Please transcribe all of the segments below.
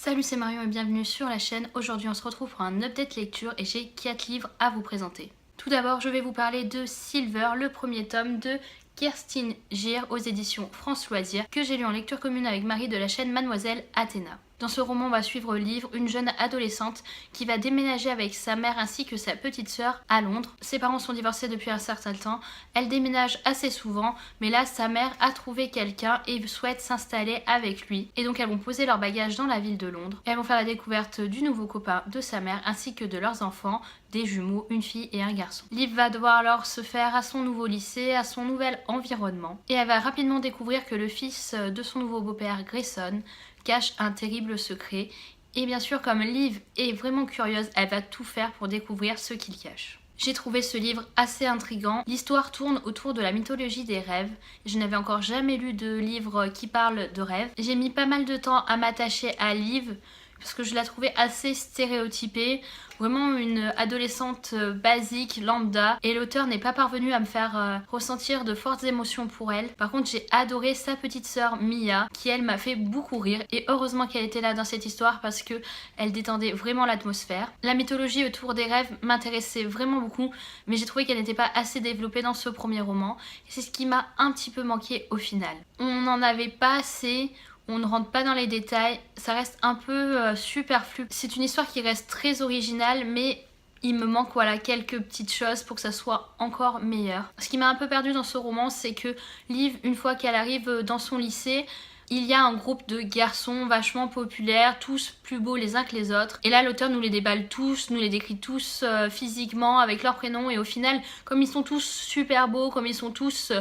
Salut, c'est Marion et bienvenue sur la chaîne. Aujourd'hui on se retrouve pour un update lecture et j'ai 4 livres à vous présenter. Tout d'abord je vais vous parler de Silver, le premier tome de Kerstin Gier aux éditions France Loisirs que j'ai lu en lecture commune avec Marie de la chaîne Mademoiselle Athéna. Dans ce roman, on va suivre Liv, une jeune adolescente qui va déménager avec sa mère ainsi que sa petite sœur à Londres. Ses parents sont divorcés depuis un certain temps. Elle déménage assez souvent, mais là, sa mère a trouvé quelqu'un et souhaite s'installer avec lui. Et donc, elles vont poser leurs bagages dans la ville de Londres. Elles vont faire la découverte du nouveau copain de sa mère ainsi que de leurs enfants, des jumeaux, une fille et un garçon. Liv va devoir alors se faire à son nouveau lycée, à son nouvel environnement. Et elle va rapidement découvrir que le fils de son nouveau beau-père, Grayson, cache un terrible secret. Et bien sûr, comme Liv est vraiment curieuse, elle va tout faire pour découvrir ce qu'il cache. J'ai trouvé ce livre assez intriguant. L'histoire tourne autour de la mythologie des rêves. Je n'avais encore jamais lu de livre qui parle de rêves. J'ai mis pas mal de temps à m'attacher à Liv parce que je la trouvais assez stéréotypée, vraiment une adolescente basique, lambda, et l'auteur n'est pas parvenu à me faire ressentir de fortes émotions pour elle. Par contre, j'ai adoré sa petite sœur Mia, qui elle m'a fait beaucoup rire, et heureusement qu'elle était là dans cette histoire parce que elle détendait vraiment l'atmosphère. La mythologie autour des rêves m'intéressait vraiment beaucoup, mais j'ai trouvé qu'elle n'était pas assez développée dans ce premier roman, et c'est ce qui m'a un petit peu manqué au final. On n'en avait pas assez. On ne rentre pas dans les détails, ça reste un peu superflu. C'est une histoire qui reste très originale, mais il me manque quelques petites choses pour que ça soit encore meilleur. Ce qui m'a un peu perdue dans ce roman, c'est que Liv, une fois qu'elle arrive dans son lycée, il y a un groupe de garçons vachement populaires, tous plus beaux les uns que les autres. Et là, l'auteur nous les déballe tous, nous les décrit tous physiquement, avec leurs prénoms. Et au final, comme ils sont tous super beaux, comme ils sont tous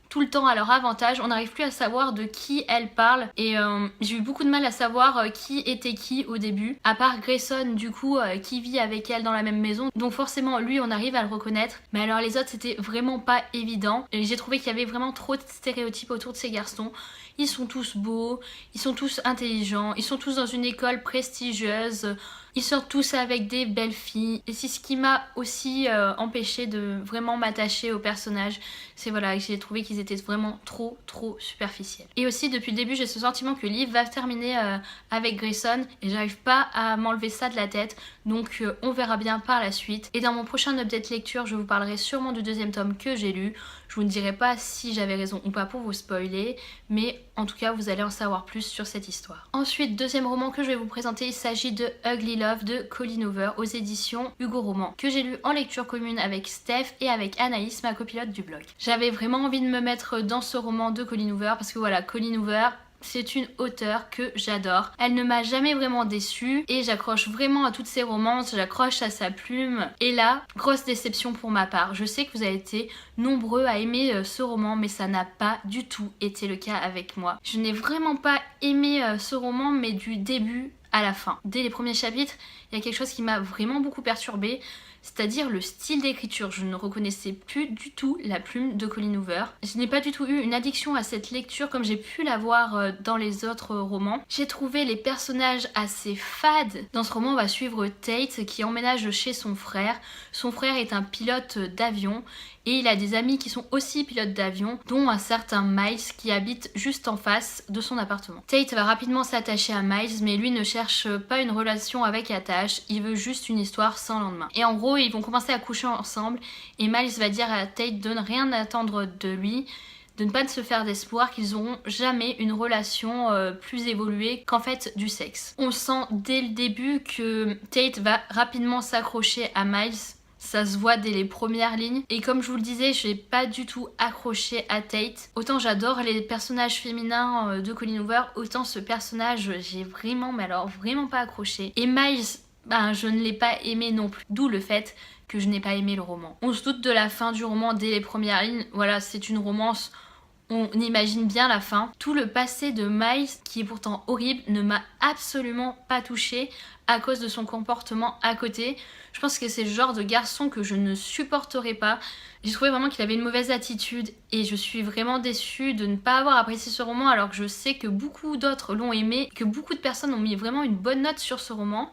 tout le temps à leur avantage, on n'arrive plus à savoir de qui elle parle et j'ai eu beaucoup de mal à savoir qui était qui au début, à part Grayson du coup qui vit avec elle dans la même maison, donc forcément lui on arrive à le reconnaître, mais alors les autres c'était vraiment pas évident et j'ai trouvé qu'il y avait vraiment trop de stéréotypes autour de ces garçons. Ils sont tous beaux, ils sont tous intelligents, ils sont tous dans une école prestigieuse, ils sortent tous avec des belles filles. Et c'est ce qui m'a aussi empêché de vraiment m'attacher aux personnages. C'est que j'ai trouvé qu'ils étaient vraiment trop superficiels. Et aussi depuis le début j'ai ce sentiment que Liv va terminer avec Grayson et j'arrive pas à m'enlever ça de la tête. Donc on verra bien par la suite. Et dans mon prochain update lecture je vous parlerai sûrement du deuxième tome que j'ai lu. Je vous ne dirai pas si j'avais raison ou pas pour vous spoiler, mais en tout cas vous allez en savoir plus sur cette histoire. Ensuite, deuxième roman que je vais vous présenter, il s'agit de Ugly Love de Colleen Hoover aux éditions Hugo Roman, que j'ai lu en lecture commune avec Steph et avec Anaïs, ma copilote du blog. J'avais vraiment envie de me mettre dans ce roman de Colleen Hoover parce que Colleen Hoover, c'est une auteure que j'adore. Elle ne m'a jamais vraiment déçue et j'accroche vraiment à toutes ses romances, j'accroche à sa plume. Et là, grosse déception pour ma part. Je sais que vous avez été nombreux à aimer ce roman, mais ça n'a pas du tout été le cas avec moi. Je n'ai vraiment pas aimé ce roman, mais du début à la fin. Dès les premiers chapitres, il y a quelque chose qui m'a vraiment beaucoup perturbée, c'est-à-dire le style d'écriture. Je ne reconnaissais plus du tout la plume de Colleen Hoover. Je n'ai pas du tout eu une addiction à cette lecture comme j'ai pu l'avoir dans les autres romans. J'ai trouvé les personnages assez fades. Dans ce roman, on va suivre Tate qui emménage chez son frère. Son frère est un pilote d'avion et il a des amis qui sont aussi pilotes d'avion, dont un certain Miles qui habite juste en face de son appartement. Tate va rapidement s'attacher à Miles, mais lui ne cherche pas une relation avec Attache, il veut juste une histoire sans lendemain. Et en gros, ils vont commencer à coucher ensemble et Miles va dire à Tate de ne rien attendre de lui, de ne pas se faire d'espoir, qu'ils auront jamais une relation plus évoluée qu'en fait du sexe. On sent dès le début que Tate va rapidement s'accrocher à Miles. Ça se voit dès les premières lignes. Et comme je vous le disais, je n'ai pas du tout accroché à Tate. Autant j'adore les personnages féminins de Colleen Hoover, autant ce personnage, j'ai vraiment pas accroché. Et Miles, je ne l'ai pas aimé non plus. D'où le fait que je n'ai pas aimé le roman. On se doute de la fin du roman dès les premières lignes. C'est une romance. On imagine bien la fin. Tout le passé de Miles, qui est pourtant horrible, ne m'a absolument pas touchée à cause de son comportement à côté. Je pense que c'est le genre de garçon que je ne supporterai pas. J'ai trouvé vraiment qu'il avait une mauvaise attitude et je suis vraiment déçue de ne pas avoir apprécié ce roman alors que je sais que beaucoup d'autres l'ont aimé, que beaucoup de personnes ont mis vraiment une bonne note sur ce roman.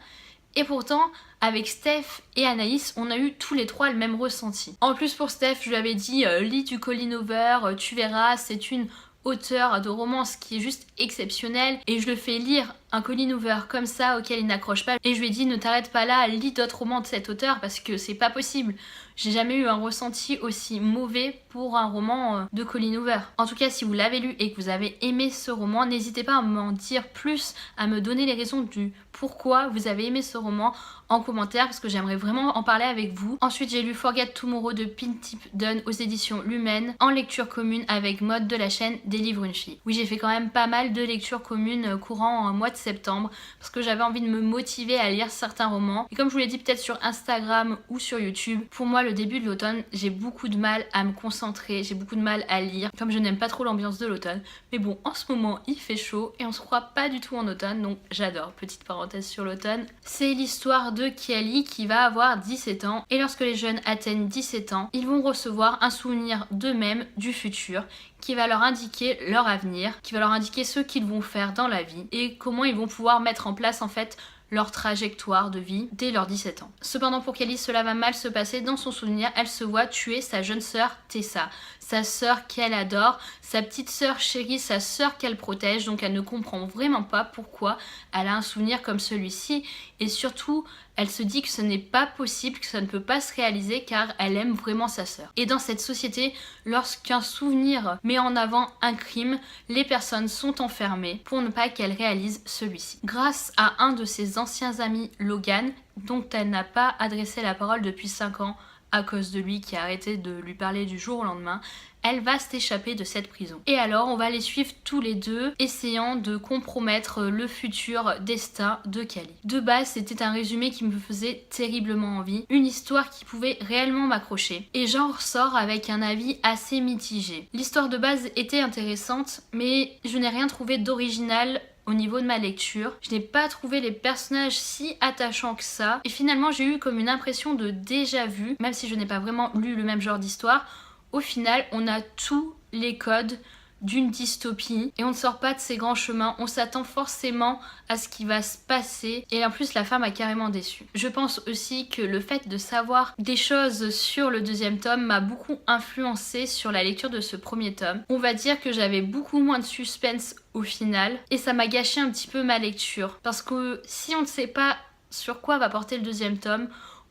Et pourtant, avec Steph et Anaïs, on a eu tous les trois le même ressenti. En plus pour Steph, je lui avais dit lis du Colleen Hoover, tu verras, c'est une auteure de romance qui est juste exceptionnelle. Et je le fais lire un Colleen Hoover comme ça auquel il n'accroche pas. Et je lui ai dit ne t'arrête pas là, lis d'autres romans de cet auteur parce que c'est pas possible. J'ai jamais eu un ressenti aussi mauvais pour un roman de Colleen Hoover. En tout cas, si vous l'avez lu et que vous avez aimé ce roman, n'hésitez pas à m'en dire plus, à me donner les raisons du pourquoi vous avez aimé ce roman en commentaire parce que j'aimerais vraiment en parler avec vous. Ensuite, j'ai lu Forget Tomorrow de Pintip Dunn aux éditions Lumen en lecture commune avec Maud de la chaîne Des livres une fille. Oui, j'ai fait quand même pas mal de lectures communes courant mois de septembre parce que j'avais envie de me motiver à lire certains romans. Et comme je vous l'ai dit peut-être sur Instagram ou sur YouTube, pour moi le début de l'automne, j'ai beaucoup de mal à me concentrer, j'ai beaucoup de mal à lire, comme je n'aime pas trop l'ambiance de l'automne. Mais bon, en ce moment il fait chaud et on se croit pas du tout en automne, donc j'adore. Petite parenthèse sur l'automne. C'est l'histoire de Kiali qui va avoir 17 ans et lorsque les jeunes atteignent 17 ans, ils vont recevoir un souvenir d'eux-mêmes du futur qui va leur indiquer leur avenir, qui va leur indiquer ce qu'ils vont faire dans la vie et comment ils vont pouvoir mettre en place en fait leur trajectoire de vie dès leurs 17 ans. Cependant pour Kelly, cela va mal se passer. Dans son souvenir, elle se voit tuer sa jeune sœur Tessa, sa sœur qu'elle adore, sa petite sœur chérie, sa sœur qu'elle protège, donc elle ne comprend vraiment pas pourquoi elle a un souvenir comme celui-ci et surtout elle se dit que ce n'est pas possible, que ça ne peut pas se réaliser car elle aime vraiment sa sœur. Et dans cette société, lorsqu'un souvenir met en avant un crime, les personnes sont enfermées pour ne pas qu'elles réalisent celui-ci. Grâce à un de ses anciens amis, Logan, dont elle n'a pas adressé la parole depuis 5 ans à cause de lui qui a arrêté de lui parler du jour au lendemain, elle va s'échapper de cette prison. Et alors on va les suivre tous les deux essayant de compromettre le futur destin de Cali. De base c'était un résumé qui me faisait terriblement envie, une histoire qui pouvait réellement m'accrocher. Et j'en ressors avec un avis assez mitigé. L'histoire de base était intéressante mais je n'ai rien trouvé d'original au niveau de ma lecture. Je n'ai pas trouvé les personnages si attachants que ça et finalement j'ai eu comme une impression de déjà vu, même si je n'ai pas vraiment lu le même genre d'histoire. Au final, on a tous les codes d'une dystopie et on ne sort pas de ces grands chemins, on s'attend forcément à ce qui va se passer et en plus la femme a carrément déçu. Je pense aussi que le fait de savoir des choses sur le deuxième tome m'a beaucoup influencé sur la lecture de ce premier tome. On va dire que j'avais beaucoup moins de suspense au final et ça m'a gâché un petit peu ma lecture parce que si on ne sait pas sur quoi va porter le deuxième tome,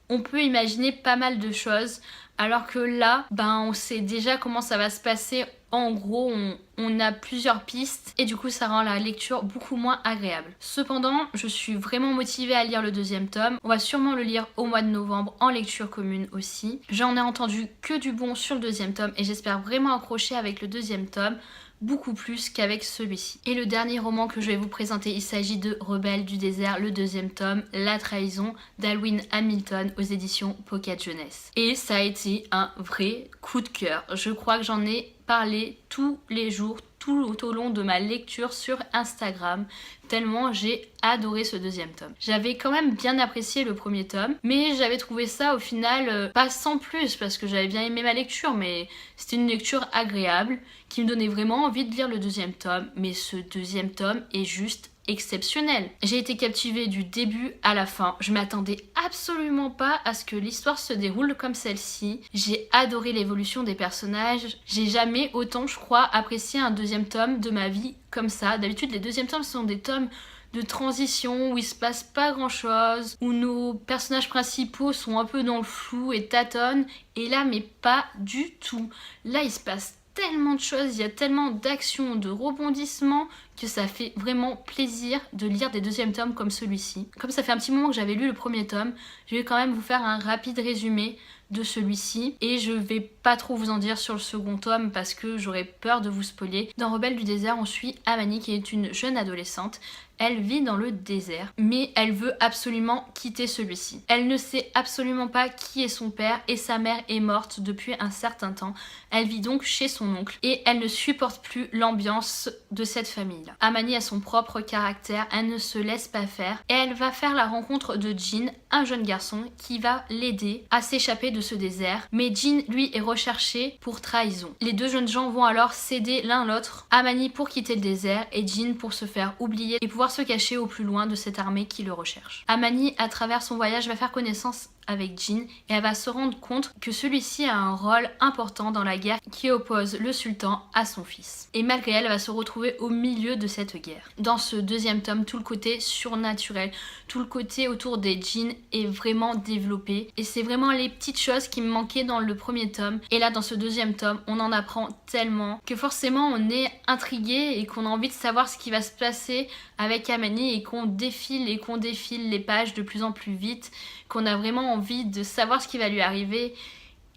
on peut imaginer pas mal de choses. Alors que là, on sait déjà comment ça va se passer. En gros, on a plusieurs pistes et du coup ça rend la lecture beaucoup moins agréable. Cependant, je suis vraiment motivée à lire le deuxième tome. On va sûrement le lire au mois de novembre en lecture commune aussi. J'en ai entendu que du bon sur le deuxième tome et j'espère vraiment accrocher avec le deuxième tome. Beaucoup plus qu'avec celui-ci. Et le dernier roman que je vais vous présenter, il s'agit de Rebelles du désert, le deuxième tome, La trahison d'Alwyn Hamilton aux éditions Pocket Jeunesse. Et ça a été un vrai coup de cœur. Je crois que j'en ai parlé tous les jours, tout au long de ma lecture sur Instagram, tellement j'ai adoré ce deuxième tome. J'avais quand même bien apprécié le premier tome, mais j'avais trouvé ça au final pas sans plus, parce que j'avais bien aimé ma lecture, mais c'était une lecture agréable, qui me donnait vraiment envie de lire le deuxième tome, mais ce deuxième tome est juste exceptionnel. J'ai été captivée du début à la fin. Je m'attendais absolument pas à ce que l'histoire se déroule comme celle-ci. J'ai adoré l'évolution des personnages. J'ai jamais autant, je crois, apprécié un deuxième tome de ma vie comme ça. D'habitude, les deuxièmes tomes sont des tomes de transition où il se passe pas grand chose, où nos personnages principaux sont un peu dans le flou et tâtonnent. Et là, mais pas du tout. Là, il se passe tellement de choses, il y a tellement d'actions, de rebondissements que ça fait vraiment plaisir de lire des deuxièmes tomes comme celui-ci. Comme ça fait un petit moment que j'avais lu le premier tome, je vais quand même vous faire un rapide résumé de celui-ci et je vais pas trop vous en dire sur le second tome parce que j'aurais peur de vous spoiler. Dans Rebelles du désert, on suit Amani qui est une jeune adolescente. Elle vit dans le désert, mais elle veut absolument quitter celui-ci. Elle ne sait absolument pas qui est son père et sa mère est morte depuis un certain temps. Elle vit donc chez son oncle et elle ne supporte plus l'ambiance de cette famille-là. Amani a son propre caractère, elle ne se laisse pas faire et elle va faire la rencontre de Jin, un jeune garçon qui va l'aider à s'échapper de ce désert. Mais Jin, lui, est recherché pour trahison. Les deux jeunes gens vont alors s'aider l'un l'autre, Amani pour quitter le désert et Jin pour se faire oublier et pouvoir se cacher au plus loin de cette armée qui le recherche. Amani, à travers son voyage, va faire connaissance avec Jin et elle va se rendre compte que celui-ci a un rôle important dans la guerre qui oppose le sultan à son fils. Et malgré elle va se retrouver au milieu de cette guerre. Dans ce deuxième tome, tout le côté surnaturel, tout le côté autour des djinns est vraiment développé. Et c'est vraiment les petites choses qui me manquaient dans le premier tome. Et là, dans ce deuxième tome, on en apprend tellement que forcément on est intrigué et qu'on a envie de savoir ce qui va se passer avec Amani et qu'on défile les pages de plus en plus vite, qu'on a vraiment envie de savoir ce qui va lui arriver.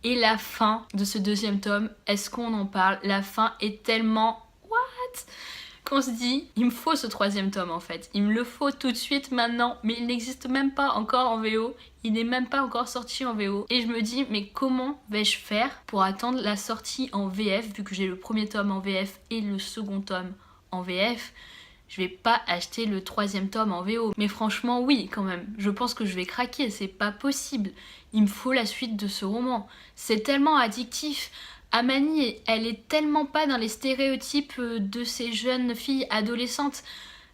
Et la fin de ce deuxième tome, est-ce qu'on en parle? La fin est tellement what qu'on se dit, il me faut ce troisième tome en fait. Il me le faut tout de suite maintenant, mais il n'existe même pas encore en VO. Il n'est même pas encore sorti en VO. Et je me dis, mais comment vais-je faire pour attendre la sortie en VF, vu que j'ai le premier tome en VF et le second tome en VF? Je vais pas acheter le troisième tome en VO. Mais franchement, oui, quand même. Je pense que je vais craquer, c'est pas possible. Il me faut la suite de ce roman. C'est tellement addictif. Amani, elle est tellement pas dans les stéréotypes de ces jeunes filles adolescentes.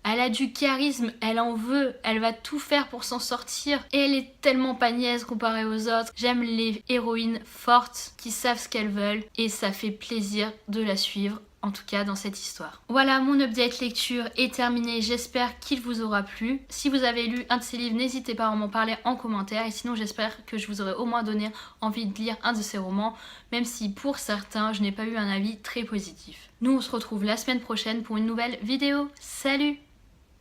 Elle a du charisme, elle en veut, elle va tout faire pour s'en sortir. Et elle est tellement pas niaise comparée aux autres. J'aime les héroïnes fortes qui savent ce qu'elles veulent. Et ça fait plaisir de la suivre. En tout cas dans cette histoire. Voilà, mon update lecture est terminé, j'espère qu'il vous aura plu. Si vous avez lu un de ces livres, n'hésitez pas à m'en parler en commentaire. Et sinon j'espère que je vous aurai au moins donné envie de lire un de ces romans, même si pour certains je n'ai pas eu un avis très positif. Nous on se retrouve la semaine prochaine pour une nouvelle vidéo. Salut!